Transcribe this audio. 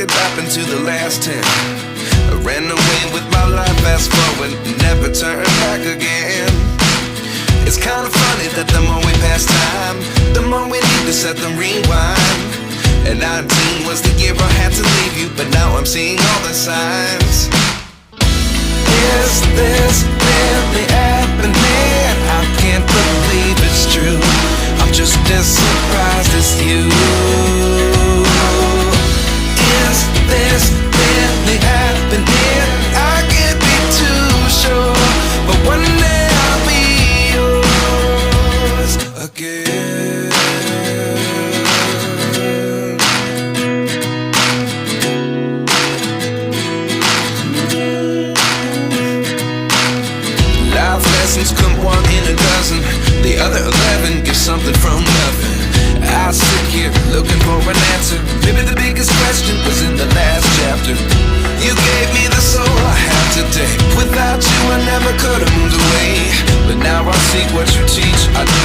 could happen to the last 10. I ran away with my life, fast forward, never turn back again. It's kinda funny that the more we pass time, the more we need to set the rewind. And 19 was the year I had to leave you, but now I'm seeing all the signs. Is this really happening? I can't believe it's true. I'm just as surprised as you. Is this really happening? I can't be too sure, but one day I'll be yours again. Life lessons come one in a dozen. The other 11 get something from nothing. I sit here looking for an answer. Maybe the biggest question was in the last chapter. You gave me the soul I have today. Without you I never could have moved away. But now I seek what you teach. I do